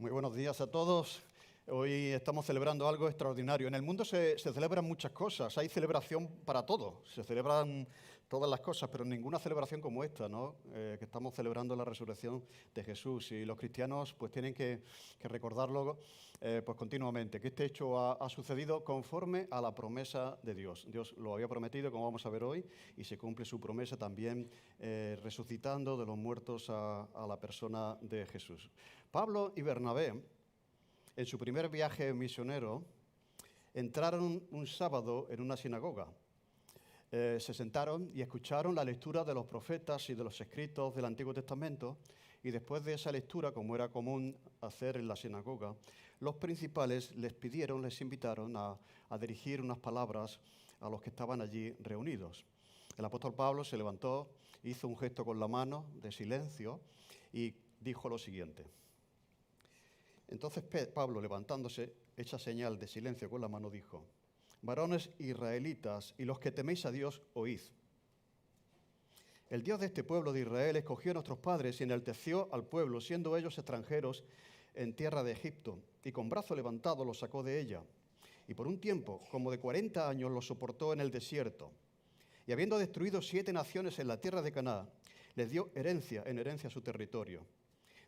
Muy buenos días a todos. Hoy estamos celebrando algo extraordinario. En el mundo se celebran muchas cosas, hay celebración para todo, se celebran todas las cosas, pero ninguna celebración como esta, ¿no? Que estamos celebrando la resurrección de Jesús, y los cristianos pues tienen que recordarlo pues continuamente, que este hecho ha sucedido conforme a la promesa de Dios. Dios lo había prometido, como vamos a ver hoy, y se cumple su promesa también resucitando de los muertos a la persona de Jesús. Pablo y Bernabé, en su primer viaje misionero, entraron un sábado en una sinagoga. Se sentaron y escucharon la lectura de los profetas y de los escritos del Antiguo Testamento, y después de esa lectura, como era común hacer en la sinagoga, los principales les invitaron a dirigir unas palabras a los que estaban allí reunidos. El apóstol Pablo se levantó, hizo un gesto con la mano de silencio y dijo lo siguiente. Entonces Pablo, levantándose, hecha señal de silencio con la mano, dijo: varones israelitas y los que teméis a Dios, oíd. El Dios de este pueblo de Israel escogió a nuestros padres y enalteció al pueblo, siendo ellos extranjeros en tierra de Egipto, y con brazo levantado los sacó de ella. Y por un tiempo, como de 40 años, los soportó en el desierto. Y habiendo destruido 7 naciones en la tierra de Canaán, les dio en herencia su territorio.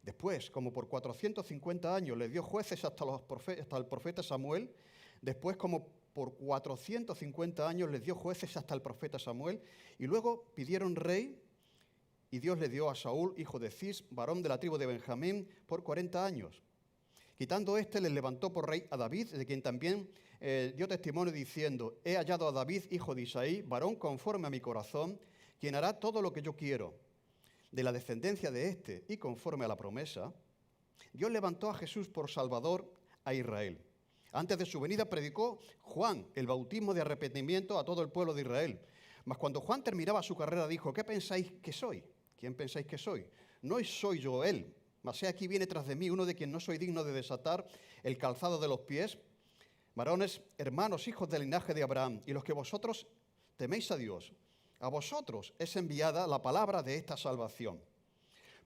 Después, como por 450 años, les dio jueces hasta el profeta Samuel. Después, como por 450 años, les dio jueces hasta el profeta Samuel. Y luego pidieron rey, y Dios le dio a Saúl, hijo de Cis, varón de la tribu de Benjamín, por 40 años. Quitando les levantó por rey a David, de quien también dio testimonio diciendo: he hallado a David, hijo de Isaí, varón conforme a mi corazón, quien hará todo lo que yo quiero. De la descendencia de este y conforme a la promesa, Dios levantó a Jesús por Salvador a Israel. Antes de su venida predicó Juan el bautismo de arrepentimiento a todo el pueblo de Israel. Mas cuando Juan terminaba su carrera dijo: ¿qué pensáis que soy? ¿Quién pensáis que soy? No soy yo él, mas he aquí viene tras de mí uno de quien no soy digno de desatar el calzado de los pies. Varones, hermanos, hijos del linaje de Abraham, y los que vosotros teméis a Dios, a vosotros es enviada la palabra de esta salvación.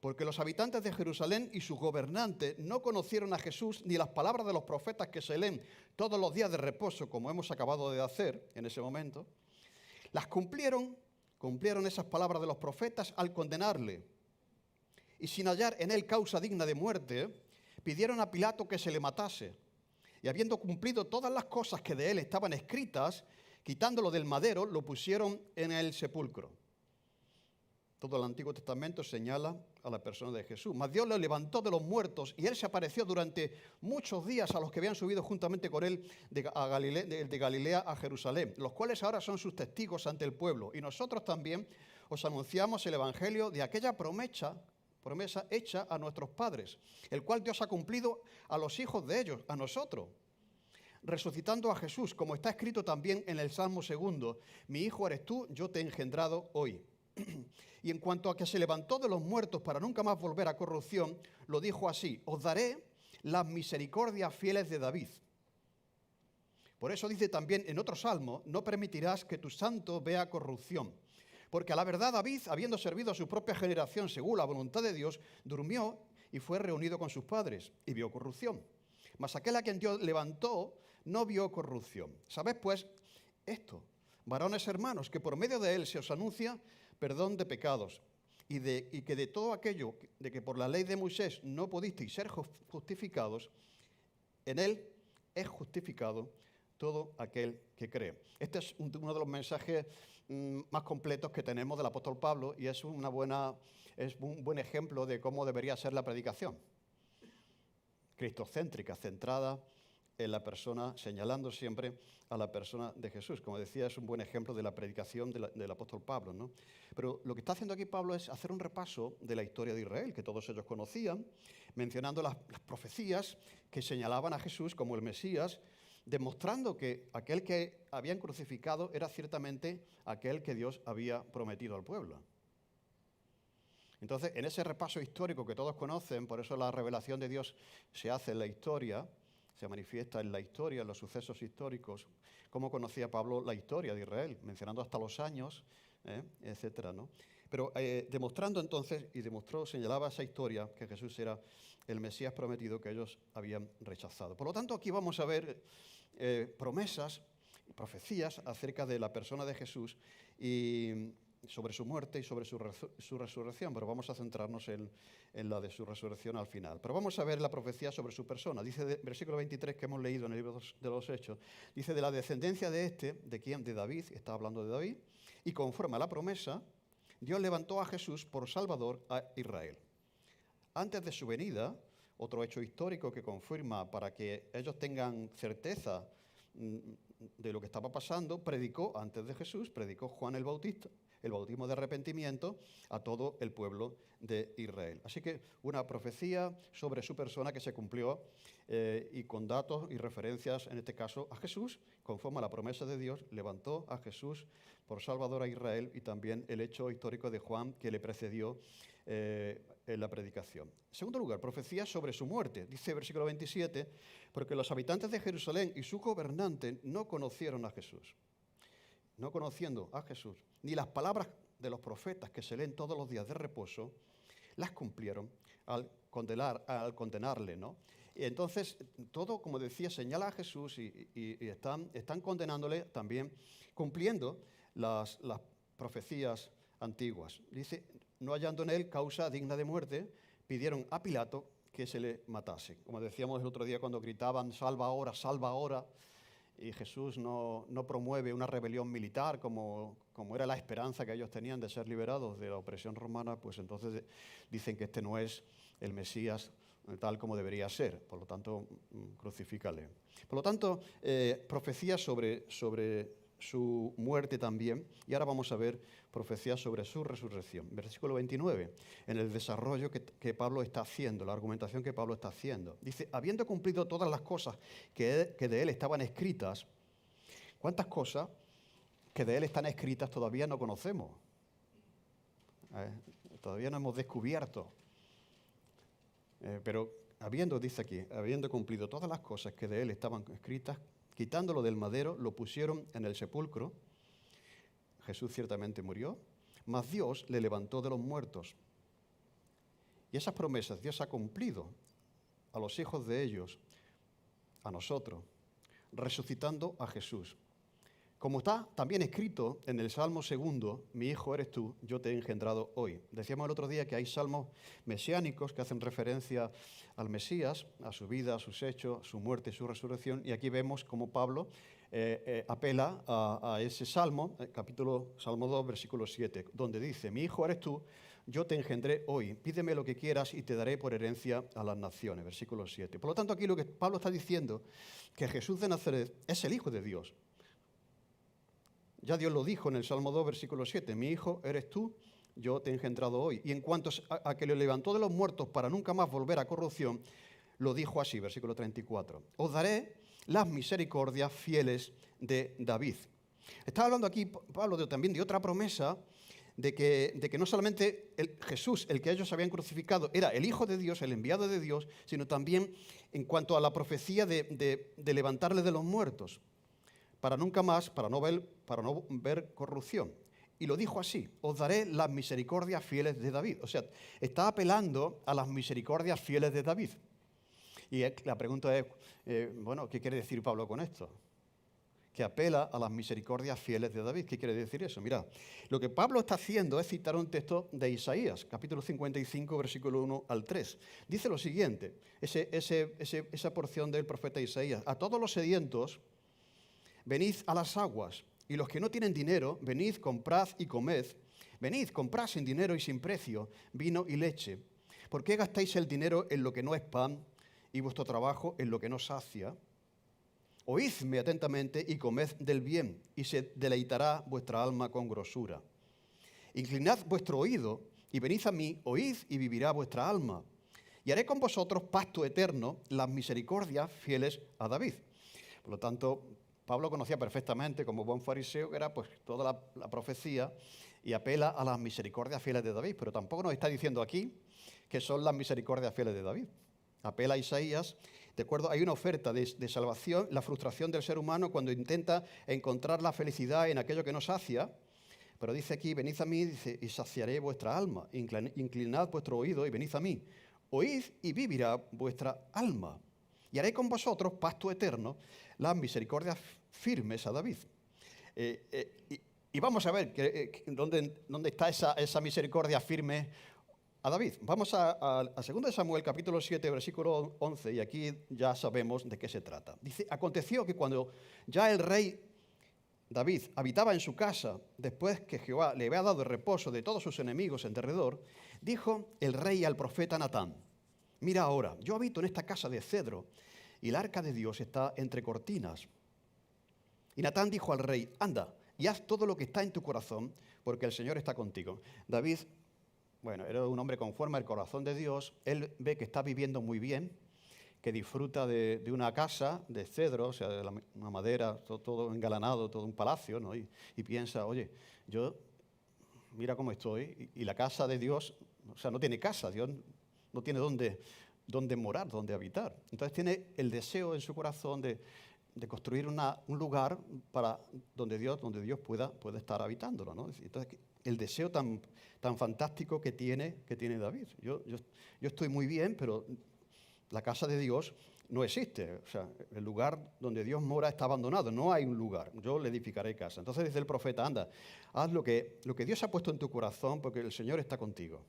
Porque los habitantes de Jerusalén y sus gobernantes no conocieron a Jesús, ni las palabras de los profetas que se leen todos los días de reposo, como hemos acabado de hacer en ese momento. Las cumplieron esas palabras de los profetas al condenarle. Y sin hallar en él causa digna de muerte, pidieron a Pilato que se le matase. Y habiendo cumplido todas las cosas que de él estaban escritas, quitándolo del madero, lo pusieron en el sepulcro. Todo el Antiguo Testamento señala a la persona de Jesús. Mas Dios lo levantó de los muertos, y él se apareció durante muchos días a los que habían subido juntamente con él de Galilea a Jerusalén, los cuales ahora son sus testigos ante el pueblo. Y nosotros también os anunciamos el evangelio de aquella promesa hecha a nuestros padres, el cual Dios ha cumplido a los hijos de ellos, a nosotros, resucitando a Jesús, como está escrito también en el Salmo 2: mi hijo eres tú, yo te he engendrado hoy. Y en cuanto a que se levantó de los muertos para nunca más volver a corrupción, lo dijo así: os daré las misericordias fieles de David. Por eso dice también en otro salmo: no permitirás que tu santo vea corrupción. Porque a la verdad David, habiendo servido a su propia generación según la voluntad de Dios, durmió y fue reunido con sus padres y vio corrupción. Mas aquel a quien Dios levantó no vio corrupción. ¿Sabed pues esto, varones hermanos, que por medio de él se os anuncia perdón de pecados, y que de todo aquello de que por la ley de Moisés no pudisteis ser justificados, en él es justificado todo aquel que cree? Este es uno de los mensajes más completos que tenemos del apóstol Pablo, y es un buen ejemplo de cómo debería ser la predicación. Cristocéntrica, centrada en la persona, señalando siempre a la persona de Jesús. Como decía, es un buen ejemplo de la predicación del apóstol Pablo, ¿no? Pero lo que está haciendo aquí Pablo es hacer un repaso de la historia de Israel, que todos ellos conocían, mencionando las profecías que señalaban a Jesús como el Mesías, demostrando que aquel que habían crucificado era ciertamente aquel que Dios había prometido al pueblo. Entonces, en ese repaso histórico que todos conocen, por eso la revelación de Dios se hace en la historia, se manifiesta en la historia, en los sucesos históricos, cómo conocía Pablo la historia de Israel, mencionando hasta los años, etcétera, ¿no? Pero demostrando entonces, y demostró, señalaba esa historia, que Jesús era el Mesías prometido que ellos habían rechazado. Por lo tanto, aquí vamos a ver promesas y profecías acerca de la persona de Jesús y sobre su muerte y sobre su resurrección, pero vamos a centrarnos en la de su resurrección al final. Pero vamos a ver la profecía sobre su persona. Dice, versículo 23 que hemos leído en el libro de los Hechos, dice, de la descendencia de este, ¿de quién? De David, está hablando de David, y conforme a la promesa, Dios levantó a Jesús por Salvador a Israel. Antes de su venida, otro hecho histórico que confirma para que ellos tengan certeza de lo que estaba pasando, predicó antes de Jesús, predicó Juan el Bautista, el bautismo de arrepentimiento a todo el pueblo de Israel. Así que una profecía sobre su persona que se cumplió y con datos y referencias, en este caso, a Jesús, conforme a la promesa de Dios, levantó a Jesús por Salvador a Israel y también el hecho histórico de Juan que le precedió en la predicación. En segundo lugar, profecía sobre su muerte. Dice versículo 27, porque los habitantes de Jerusalén y sus gobernantes no conocieron a Jesús. No conociendo a Jesús, ni las palabras de los profetas que se leen todos los días de reposo, las cumplieron al condenarle, ¿no? Y entonces, todo, como decía, señala a Jesús y están condenándole también, cumpliendo las profecías antiguas. Dice, no hallando en él causa digna de muerte, pidieron a Pilato que se le matase. Como decíamos el otro día cuando gritaban, salva ahora, y Jesús no promueve una rebelión militar como era la esperanza que ellos tenían de ser liberados de la opresión romana, pues entonces dicen que este no es el Mesías tal como debería ser, por lo tanto, crucifícale. Por lo tanto, profecía sobre su muerte también, y ahora vamos a ver profecías sobre su resurrección. Versículo 29, en el desarrollo que Pablo está haciendo, la argumentación que Pablo está haciendo. Dice, habiendo cumplido todas las cosas que de él estaban escritas, ¿cuántas cosas que de él están escritas todavía no conocemos? Todavía no hemos descubierto. Pero dice aquí, habiendo cumplido todas las cosas que de él estaban escritas, quitándolo del madero, lo pusieron en el sepulcro. Jesús ciertamente murió, mas Dios le levantó de los muertos. Y esas promesas Dios ha cumplido a los hijos de ellos, a nosotros, resucitando a Jesús. Como está también escrito en el Salmo 2, mi hijo eres tú, yo te he engendrado hoy. Decíamos el otro día que hay salmos mesiánicos que hacen referencia al Mesías, a su vida, a sus hechos, a su muerte y su resurrección. Y aquí vemos cómo Pablo apela a ese salmo, Salmo 2, versículo 7, donde dice, mi hijo eres tú, yo te engendré hoy, pídeme lo que quieras y te daré por herencia a las naciones. Versículo 7. Por lo tanto, aquí lo que Pablo está diciendo, que Jesús de Nazaret es el Hijo de Dios. Ya Dios lo dijo en el Salmo 2, versículo 7, mi hijo eres tú, yo te he engendrado hoy. Y en cuanto a que lo levantó de los muertos para nunca más volver a corrupción, lo dijo así, versículo 34, os daré las misericordias fieles de David. Está hablando aquí Pablo también de otra promesa, de que no solamente Jesús, el que ellos habían crucificado, era el Hijo de Dios, el enviado de Dios, sino también en cuanto a la profecía de levantarle de los muertos. Para nunca más, para no ver corrupción. Y lo dijo así, os daré las misericordias fieles de David. O sea, está apelando a las misericordias fieles de David. Y la pregunta es, ¿qué quiere decir Pablo con esto? Que apela a las misericordias fieles de David. ¿Qué quiere decir eso? Mira, lo que Pablo está haciendo es citar un texto de Isaías, capítulo 55, versículo 1 al 3. Dice lo siguiente, esa porción del profeta Isaías, a todos los sedientos, venid a las aguas, y los que no tienen dinero, venid, comprad y comed. Venid, comprad sin dinero y sin precio, vino y leche. ¿Por qué gastáis el dinero en lo que no es pan y vuestro trabajo en lo que no sacia? Oídme atentamente y comed del bien, y se deleitará vuestra alma con grosura. Inclinad vuestro oído y venid a mí, oíd y vivirá vuestra alma. Y haré con vosotros pacto eterno, las misericordias fieles a David. Por lo tanto, Pablo conocía perfectamente, como buen fariseo, que era pues toda la profecía y apela a las misericordias fieles de David, pero tampoco nos está diciendo aquí que son las misericordias fieles de David. Apela a Isaías, de acuerdo, hay una oferta de salvación, la frustración del ser humano cuando intenta encontrar la felicidad en aquello que no sacia, Pero dice aquí, venid a mí, dice, y saciaré vuestra alma. Inclinad vuestro oído y venid a mí. Oíd y vivirá vuestra alma. Y haré con vosotros pacto eterno, las misericordias firmes a David. Y vamos a ver dónde está esa misericordia firme a David. Vamos a 2 Samuel, capítulo 7, versículo 11, y aquí ya sabemos de qué se trata. Dice, aconteció que cuando ya el rey David habitaba en su casa, después que Jehová le había dado el reposo de todos sus enemigos en derredor, dijo el rey al profeta Natán, mira ahora, yo habito en esta casa de cedro, y el arca de Dios está entre cortinas. Y Natán dijo al rey, anda, y haz todo lo que está en tu corazón, porque el Señor está contigo. David, bueno, era un hombre conforme al corazón de Dios. Él ve que está viviendo muy bien, que disfruta de una casa de cedro, o sea, de una madera, todo engalanado, todo un palacio, ¿no? Y piensa, oye, yo, mira cómo estoy, y la casa de Dios, o sea, no tiene casa, Dios no tiene dónde morar, dónde habitar. Entonces tiene el deseo en su corazón de construir un lugar para donde Dios pueda estar habitándolo, ¿no? Entonces, el deseo tan fantástico que tiene David. Yo estoy muy bien, pero la casa de Dios no existe. O sea, el lugar donde Dios mora está abandonado. No hay un lugar. Yo le edificaré casa. Entonces dice el profeta, anda, haz lo que Dios ha puesto en tu corazón porque el Señor está contigo.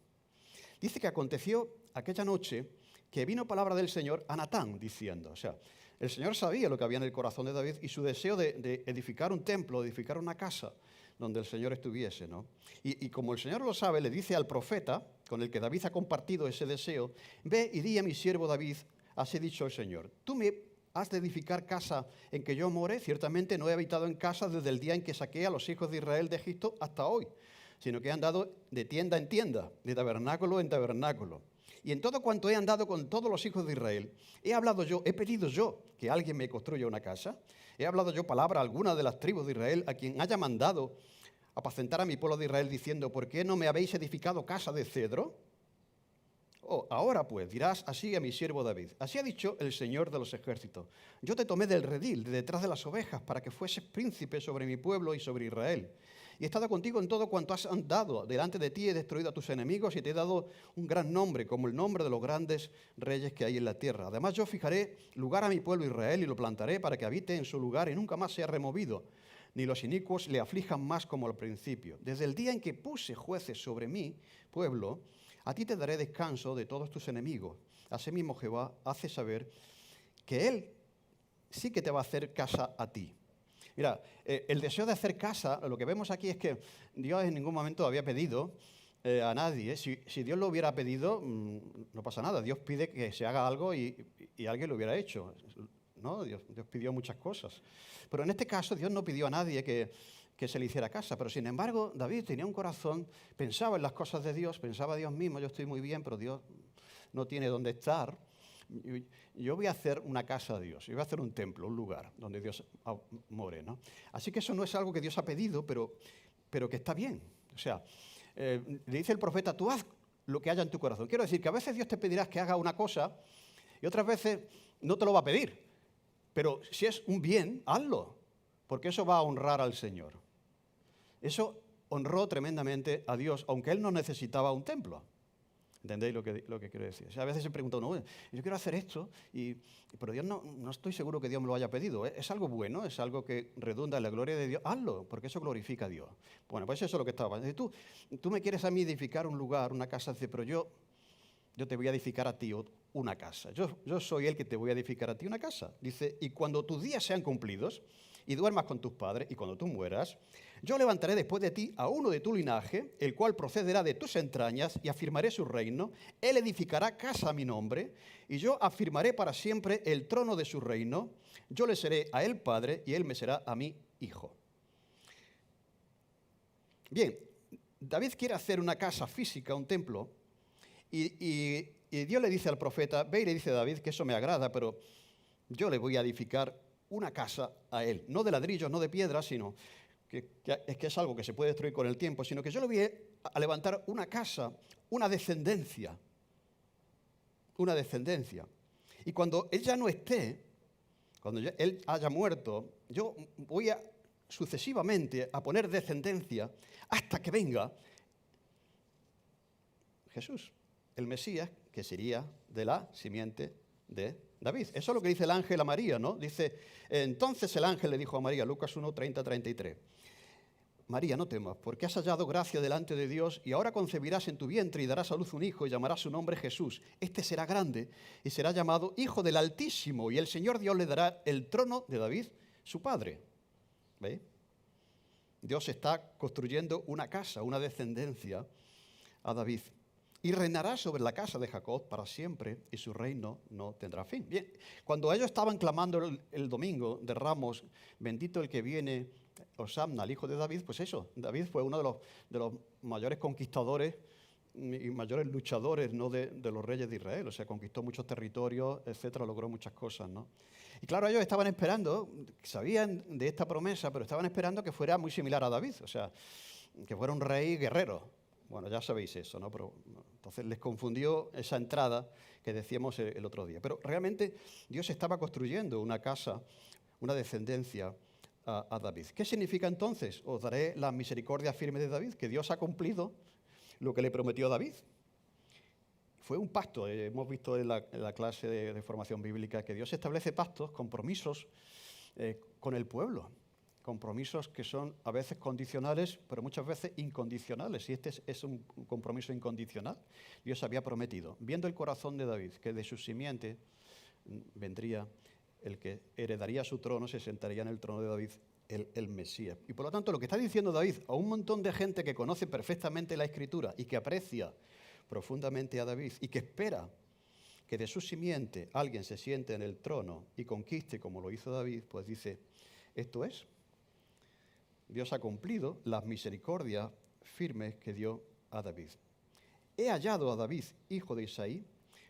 Dice que aconteció aquella noche que vino palabra del Señor a Natán diciendo, o sea, el Señor sabía lo que había en el corazón de David y su deseo de edificar un templo, edificar una casa donde el Señor estuviese, ¿no? Y como el Señor lo sabe, le dice al profeta, con el que David ha compartido ese deseo, ve y di a mi siervo David, así ha dicho el Señor, tú me has de edificar casa en que yo more, ciertamente no he habitado en casa desde el día en que saqué a los hijos de Israel de Egipto hasta hoy, sino que he andado de tienda en tienda, de tabernáculo en tabernáculo. Y en todo cuanto he andado con todos los hijos de Israel, he pedido yo que alguien me construya una casa. He hablado yo palabra a alguna de las tribus de Israel a quien haya mandado apacentar a mi pueblo de Israel diciendo, ¿por qué no me habéis edificado casa de cedro? Oh, ahora pues dirás así a mi siervo David. Así ha dicho el Señor de los ejércitos. Yo te tomé del redil, de detrás de las ovejas, para que fueses príncipe sobre mi pueblo y sobre Israel. Y he estado contigo en todo cuanto has andado. Delante de ti he destruido a tus enemigos y te he dado un gran nombre, como el nombre de los grandes reyes que hay en la tierra. Además yo fijaré lugar a mi pueblo Israel y lo plantaré para que habite en su lugar y nunca más sea removido, ni los inicuos le aflijan más como al principio. Desde el día en que puse jueces sobre mi pueblo, a ti te daré descanso de todos tus enemigos. Asimismo Jehová hace saber que Él sí que te va a hacer casa a ti. Mira, el deseo de hacer casa, lo que vemos aquí es que Dios en ningún momento había pedido a nadie. Si Dios lo hubiera pedido, no pasa nada. Dios pide que se haga algo y alguien lo hubiera hecho, ¿no? Dios pidió muchas cosas. Pero en este caso Dios no pidió a nadie que se le hiciera casa. Pero sin embargo, David tenía un corazón, pensaba en las cosas de Dios, pensaba Dios mismo, yo estoy muy bien, pero Dios no tiene dónde estar. Yo voy a hacer una casa a Dios, yo voy a hacer un templo, un lugar donde Dios more, ¿no? Así que eso no es algo que Dios ha pedido, pero que está bien. O sea, le dice el profeta, tú haz lo que haya en tu corazón. Quiero decir que a veces Dios te pedirá que haga una cosa y otras veces no te lo va a pedir. Pero si es un bien, hazlo, porque eso va a honrar al Señor. Eso honró tremendamente a Dios, aunque Él no necesitaba un templo. ¿Entendéis lo que quiero decir? O sea, a veces se pregunta uno, yo quiero hacer esto, pero Dios no estoy seguro que Dios me lo haya pedido. Es algo bueno, es algo que redunda en la gloria de Dios. Hazlo, porque eso glorifica a Dios. Bueno, pues eso es lo que estaba. Tú me quieres a mí edificar un lugar, una casa, pero yo te voy a edificar a ti una casa. Yo soy el que te voy a edificar a ti una casa. Dice, y cuando tus días sean cumplidos y duermas con tus padres y cuando tú mueras, yo levantaré después de ti a uno de tu linaje, el cual procederá de tus entrañas y afirmaré su reino. Él edificará casa a mi nombre y yo afirmaré para siempre el trono de su reino. Yo le seré a él padre y él me será a mí hijo. Bien, David quiere hacer una casa física, un templo, y Dios le dice al profeta, ve y le dice a David que eso me agrada, pero yo le voy a edificar una casa a él. No de ladrillos, no de piedras, sino que es algo que se puede destruir con el tiempo, sino que yo le voy a levantar una casa, una descendencia. Una descendencia. Y cuando él ya no esté, cuando él haya muerto, yo voy a sucesivamente a poner descendencia hasta que venga Jesús, el Mesías, que sería de la simiente de David. Eso es lo que dice el ángel a María, ¿no? Dice, entonces el ángel le dijo a María, Lucas 1, 30, 33, María, no temas, porque has hallado gracia delante de Dios y ahora concebirás en tu vientre y darás a luz un hijo y llamarás su nombre Jesús. Este será grande y será llamado Hijo del Altísimo y el Señor Dios le dará el trono de David, su padre. ¿Veis? Dios está construyendo una casa, una descendencia a David. Y reinará sobre la casa de Jacob para siempre y su reino no tendrá fin. Bien, cuando ellos estaban clamando el domingo de Ramos, bendito el que viene, Hosanna, el hijo de David, pues eso, David fue uno de los mayores conquistadores y mayores luchadores, ¿no?, de los reyes de Israel. O sea, conquistó muchos territorios, etcétera, logró muchas cosas, ¿no? Y claro, ellos estaban esperando, sabían de esta promesa, pero estaban esperando que fuera muy similar a David, o sea, que fuera un rey guerrero. Bueno, ya sabéis eso, ¿no? Pero entonces les confundió esa entrada que decíamos el otro día. Pero realmente Dios estaba construyendo una casa, una descendencia a David. ¿Qué significa entonces? Os daré la misericordia firme de David, que Dios ha cumplido lo que le prometió a David. Fue un pacto, hemos visto en la clase de formación bíblica que Dios establece pactos, compromisos con el pueblo. Compromisos que son a veces condicionales, pero muchas veces incondicionales. Y este es un compromiso incondicional. Dios había prometido, viendo el corazón de David, que de su simiente vendría el que heredaría su trono, se sentaría en el trono de David, el Mesías. Y por lo tanto, lo que está diciendo David a un montón de gente que conoce perfectamente la Escritura y que aprecia profundamente a David y que espera que de su simiente alguien se siente en el trono y conquiste como lo hizo David, pues dice, esto es. Dios ha cumplido las misericordias firmes que dio a David. He hallado a David, hijo de Isaí,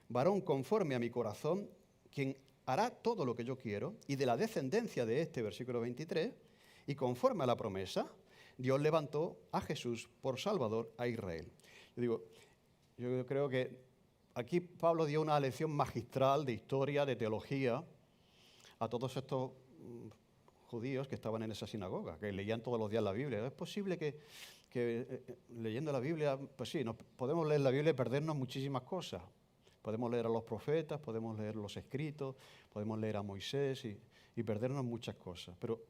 varón conforme a mi corazón, quien hará todo lo que yo quiero, y de la descendencia de este, versículo 23, y conforme a la promesa, Dios levantó a Jesús por Salvador a Israel. Yo creo que aquí Pablo dio una lección magistral de historia, de teología, a todos estos judíos que estaban en esa sinagoga, que leían todos los días la Biblia. Es posible que leyendo la Biblia, pues sí, podemos leer la Biblia y perdernos muchísimas cosas. Podemos leer a los profetas, podemos leer los escritos, podemos leer a Moisés y perdernos muchas cosas. Pero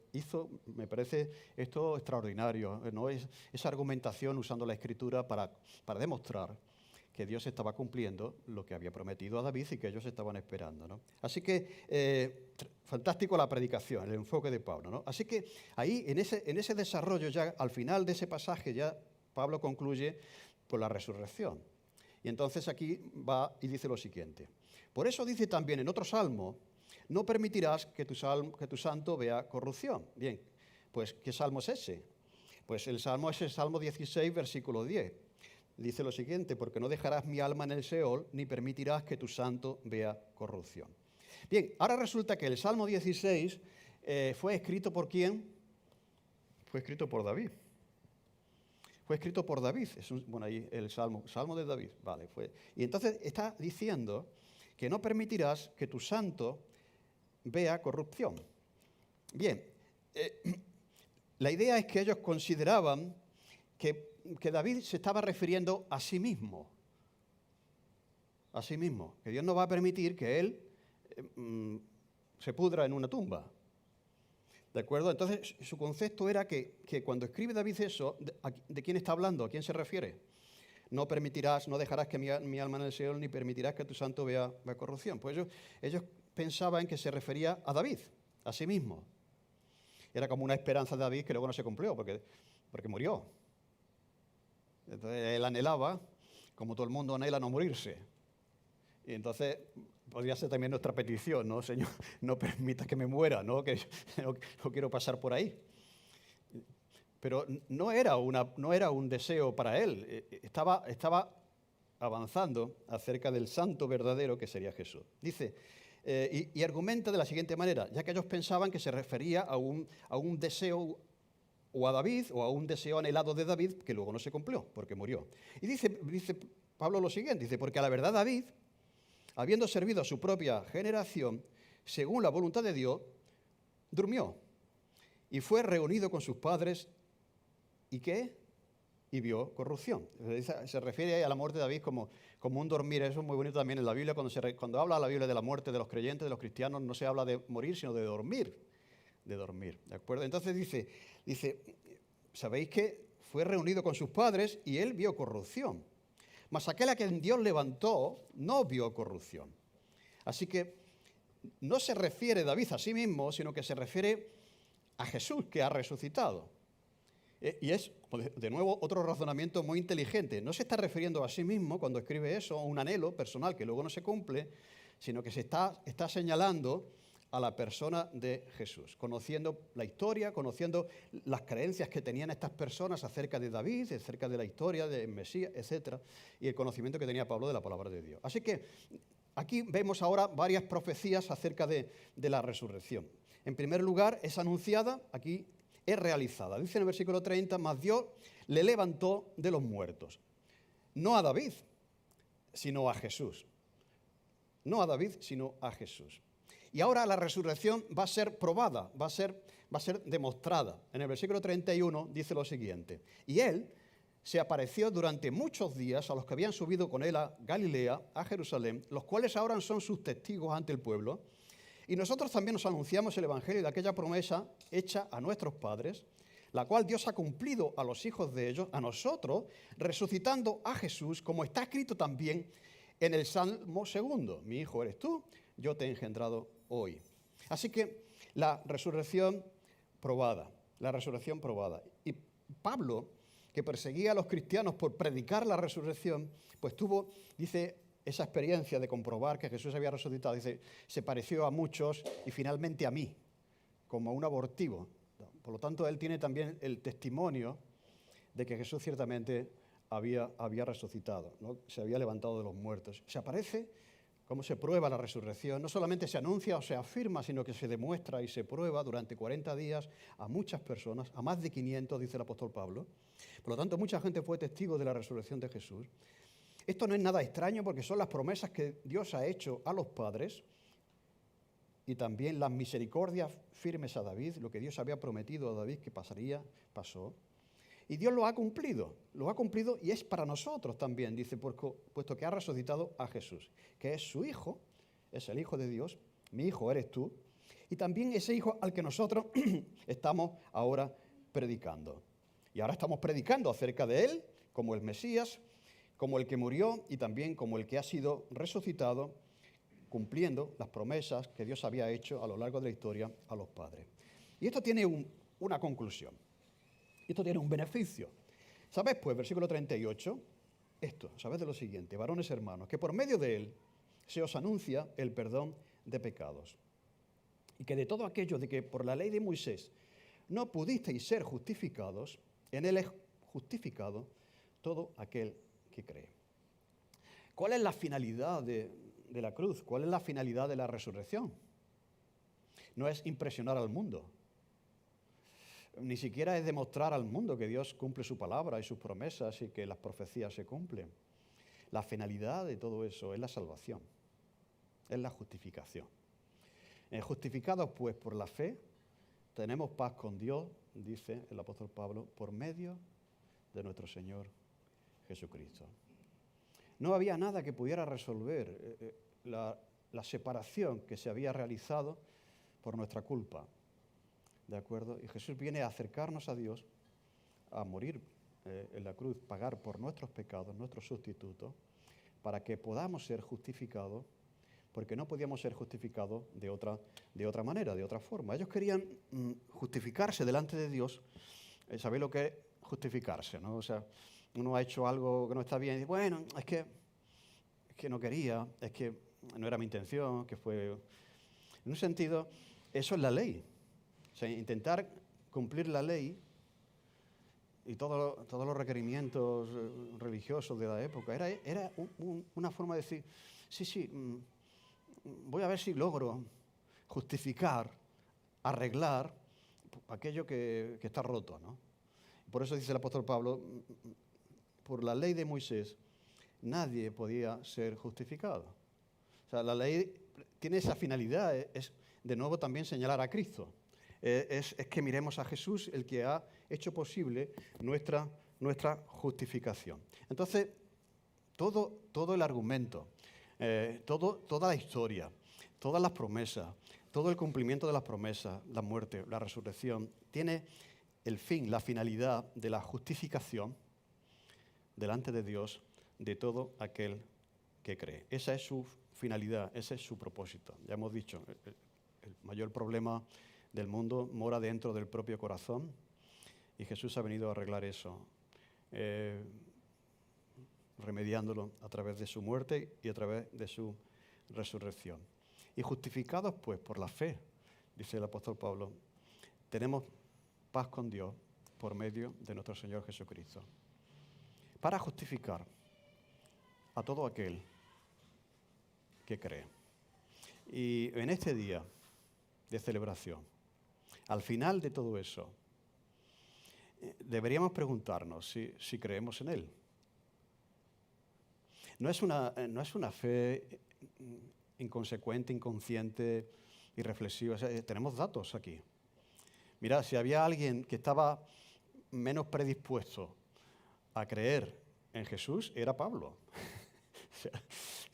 me parece esto extraordinario, ¿no? Esa argumentación usando la Escritura para demostrar que Dios estaba cumpliendo lo que había prometido a David y que ellos estaban esperando, ¿no? Así que, fantástico la predicación, el enfoque de Pablo, ¿no? Así que ahí, en ese desarrollo, ya al final de ese pasaje, ya Pablo concluye con la resurrección. Y entonces aquí va y dice lo siguiente. Por eso dice también en otro salmo, no permitirás que tu santo vea corrupción. Bien, pues, ¿qué salmo es ese? Pues el salmo es el Salmo 16, versículo 10. Dice lo siguiente, porque no dejarás mi alma en el Seol, ni permitirás que tu santo vea corrupción. Bien, ahora resulta que el Salmo 16 fue escrito ¿por quién? Fue escrito por David. Fue escrito por David. Bueno, ahí el Salmo de David. Vale, y entonces está diciendo que no permitirás que tu santo vea corrupción. Bien, la idea es que ellos consideraban que David se estaba refiriendo a sí mismo. A sí mismo. Que Dios no va a permitir que él se pudra en una tumba. ¿De acuerdo? Entonces, su concepto era que cuando escribe David eso, ¿de quién está hablando? ¿A quién se refiere? No permitirás, no dejarás que mi alma en el Seol, ni permitirás que tu santo vea corrupción. Pues ellos pensaban que se refería a David, a sí mismo. Era como una esperanza de David que luego no se cumplió, porque murió. Entonces él anhelaba, como todo el mundo anhela, no morirse. Y entonces podría ser también nuestra petición, ¿no? Señor, no permitas que me muera, ¿no? Que no quiero pasar por ahí. Pero no era un deseo para él. Estaba avanzando acerca del santo verdadero que sería Jesús. Dice, y argumenta de la siguiente manera, ya que ellos pensaban que se refería a un deseo o a David, o a un deseo anhelado de David, que luego no se cumplió, porque murió. Y dice Pablo lo siguiente, dice, porque a la verdad David, habiendo servido a su propia generación, según la voluntad de Dios, durmió. y fue reunido con sus padres. ¿Y qué? Y vio corrupción. Se refiere a la muerte de David como un dormir. Eso es muy bonito también en la Biblia. Cuando habla la Biblia de la muerte de los creyentes, de los cristianos, no se habla de morir, sino de dormir. De dormir, ¿de acuerdo? Entonces dice, ¿sabéis que fue reunido con sus padres y él vio corrupción? Mas aquel a quien Dios levantó no vio corrupción. Así que no se refiere David a sí mismo, sino que se refiere a Jesús que ha resucitado. Y es, de nuevo, otro razonamiento muy inteligente. No se está refiriendo a sí mismo cuando escribe eso, a un anhelo personal que luego no se cumple, sino que se está señalando a la persona de Jesús, conociendo la historia, conociendo las creencias que tenían estas personas acerca de David, acerca de la historia de Mesías, etc., y el conocimiento que tenía Pablo de la palabra de Dios. Así que aquí vemos ahora varias profecías acerca de la resurrección. En primer lugar, es anunciada, aquí es realizada. Dice en el versículo 30, mas Dios le levantó de los muertos. No a David, sino a Jesús. No a David, sino a Jesús. Y ahora la resurrección va a ser probada, va a ser demostrada. En el versículo 31 dice lo siguiente. Y él se apareció durante muchos días a los que habían subido con él a Galilea, a Jerusalén, los cuales ahora son sus testigos ante el pueblo. Y nosotros también nos anunciamos el evangelio de aquella promesa hecha a nuestros padres, la cual Dios ha cumplido a los hijos de ellos, a nosotros, resucitando a Jesús, como está escrito también en el Salmo 2. Mi hijo eres tú, yo te he engendrado hoy. Así que la resurrección probada. Y Pablo, que perseguía a los cristianos por predicar la resurrección, pues tuvo, dice, esa experiencia de comprobar que Jesús había resucitado. Dice, se pareció a muchos y finalmente a mí, como un abortivo. Por lo tanto, él tiene también el testimonio de que Jesús ciertamente había resucitado, ¿no? Se había levantado de los muertos. Se aparece, cómo se prueba la resurrección. No solamente se anuncia o se afirma, sino que se demuestra y se prueba durante 40 días a muchas personas, a más de 500, dice el apóstol Pablo. Por lo tanto, mucha gente fue testigo de la resurrección de Jesús. Esto no es nada extraño porque son las promesas que Dios ha hecho a los padres y también las misericordias firmes a David, lo que Dios había prometido a David que pasaría, pasó. Y Dios lo ha cumplido y es para nosotros también, dice, puesto que ha resucitado a Jesús, que es su Hijo, es el Hijo de Dios, mi Hijo eres tú, y también ese Hijo al que nosotros estamos ahora predicando. Y ahora estamos predicando acerca de Él como el Mesías, como el que murió y también como el que ha sido resucitado, cumpliendo las promesas que Dios había hecho a lo largo de la historia a los padres. Y esto tiene una conclusión. Esto tiene un beneficio. ¿Sabes? Pues, versículo 38, ¿sabes de lo siguiente? Varones hermanos, que por medio de él se os anuncia el perdón de pecados. Y que de todo aquello de que por la ley de Moisés no pudisteis ser justificados, en él es justificado todo aquel que cree. ¿Cuál es la finalidad de la cruz? ¿Cuál es la finalidad de la resurrección? No es impresionar al mundo. Ni siquiera es demostrar al mundo que Dios cumple su palabra y sus promesas y que las profecías se cumplen. La finalidad de todo eso es la salvación, es la justificación. Justificados pues por la fe, tenemos paz con Dios, dice el apóstol Pablo, por medio de nuestro Señor Jesucristo. No había nada que pudiera resolver la separación que se había realizado por nuestra culpa. ¿De acuerdo? Y Jesús viene a acercarnos a Dios, a morir en la cruz, pagar por nuestros pecados, nuestro sustituto, para que podamos ser justificados, porque no podíamos ser justificados de otra manera, de otra forma. Ellos querían justificarse delante de Dios. ¿Sabéis lo que es justificarse, no? O sea, uno ha hecho algo que no está bien y dice, bueno, es que no quería, es que no era mi intención, que fue... En un sentido, eso es la ley. O sea, intentar cumplir la ley y todos los requerimientos religiosos de la época era una forma de decir, sí, voy a ver si logro justificar, arreglar aquello que está roto, ¿no? Por eso dice el apóstol Pablo, por la ley de Moisés nadie podía ser justificado. O sea, la ley tiene esa finalidad, es de nuevo también señalar a Cristo. Es que miremos a Jesús, el que ha hecho posible nuestra justificación. Entonces, todo el argumento, toda la historia, todas las promesas, todo el cumplimiento de las promesas, la muerte, la resurrección, tiene el fin, la finalidad de la justificación delante de Dios de todo aquel que cree. Esa es su finalidad, ese es su propósito. Ya hemos dicho, el mayor problema del mundo mora dentro del propio corazón y Jesús ha venido a arreglar eso, remediándolo a través de su muerte y a través de su resurrección. Y justificados pues por la fe, dice el apóstol Pablo, tenemos paz con Dios por medio de nuestro Señor Jesucristo. Para justificar a todo aquel que cree. Y en este día de celebración, al final de todo eso, deberíamos preguntarnos si creemos en Él. No es una fe inconsecuente, inconsciente, irreflexiva. O sea, tenemos datos aquí. Mira, si había alguien que estaba menos predispuesto a creer en Jesús, era Pablo.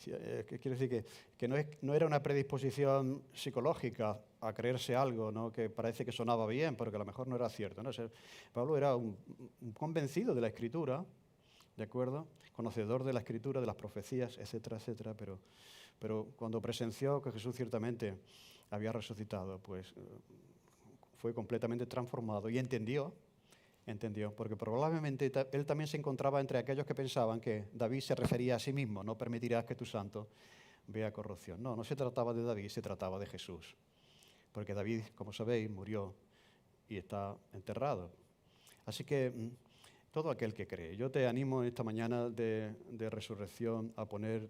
Quiero decir que no era una predisposición psicológica a creerse algo, ¿no?, que parece que sonaba bien, pero que a lo mejor no era cierto, ¿no? O sea, Pablo era un convencido de la Escritura, ¿de acuerdo? Conocedor de la Escritura, de las profecías, etcétera, etcétera, pero cuando presenció que Jesús ciertamente había resucitado, pues fue completamente transformado y entendió, porque probablemente él también se encontraba entre aquellos que pensaban que David se refería a sí mismo, no permitirás que tu santo vea corrupción. No se trataba de David, se trataba de Jesús, porque David, como sabéis, murió y está enterrado. Así que todo aquel que cree, yo te animo esta mañana de resurrección a poner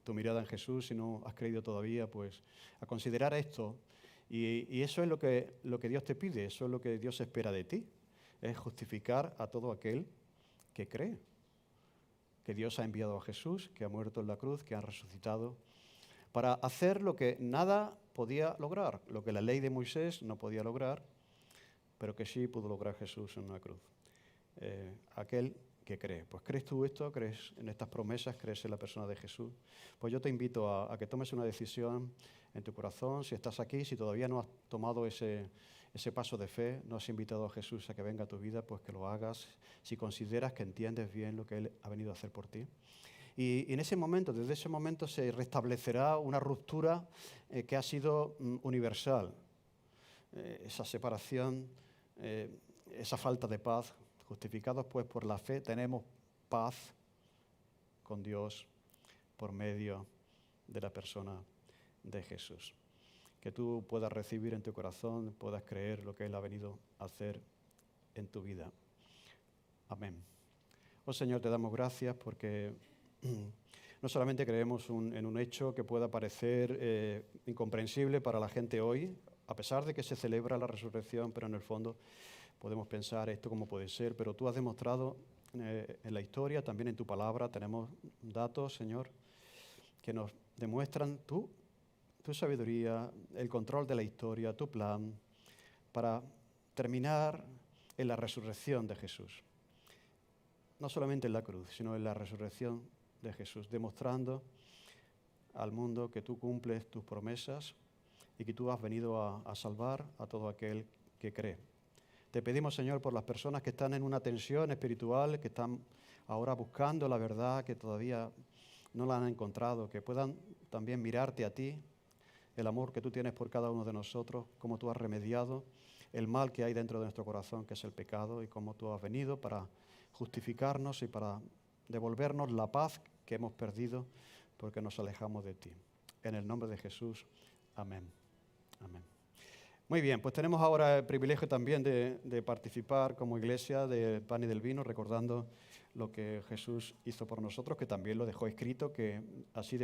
tu mirada en Jesús. Si no has creído todavía, pues a considerar esto, y eso es lo que Dios te pide, eso es lo que Dios espera de ti, es justificar a todo aquel que cree, que Dios ha enviado a Jesús, que ha muerto en la cruz, que ha resucitado, para hacer lo que nada podía lograr, lo que la ley de Moisés no podía lograr, pero que sí pudo lograr Jesús en una cruz. Aquel que cree. Pues ¿crees tú esto? ¿Crees en estas promesas? ¿Crees en la persona de Jesús? Pues yo te invito a que tomes una decisión en tu corazón. Si estás aquí, si todavía no has tomado ese paso de fe, no has invitado a Jesús a que venga a tu vida, pues que lo hagas si consideras que entiendes bien lo que Él ha venido a hacer por ti. Y en ese momento, desde ese momento, se restablecerá una ruptura que ha sido universal. Esa separación, esa falta de paz. Justificados pues por la fe, tenemos paz con Dios por medio de la persona de Jesús. Que tú puedas recibir en tu corazón, puedas creer lo que Él ha venido a hacer en tu vida. Amén. Oh Señor, te damos gracias porque no solamente creemos en un hecho que pueda parecer incomprensible para la gente hoy, a pesar de que se celebra la resurrección, pero en el fondo podemos pensar esto cómo puede ser, pero tú has demostrado en la historia, también en tu palabra, tenemos datos, Señor, que nos demuestran tu sabiduría, el control de la historia, tu plan, para terminar en la resurrección de Jesús. No solamente en la cruz, sino en la resurrección de Jesús, demostrando al mundo que tú cumples tus promesas y que tú has venido a salvar a todo aquel que cree. Te pedimos, Señor, por las personas que están en una tensión espiritual, que están ahora buscando la verdad, que todavía no la han encontrado, que puedan también mirarte a ti, el amor que tú tienes por cada uno de nosotros, cómo tú has remediado el mal que hay dentro de nuestro corazón, que es el pecado, y cómo tú has venido para justificarnos y para devolvernos la paz que hemos perdido porque nos alejamos de ti. En el nombre de Jesús, amén. Amén. Muy bien, pues tenemos ahora el privilegio también de participar como iglesia del pan y del vino, recordando lo que Jesús hizo por nosotros, que también lo dejó escrito, que así debe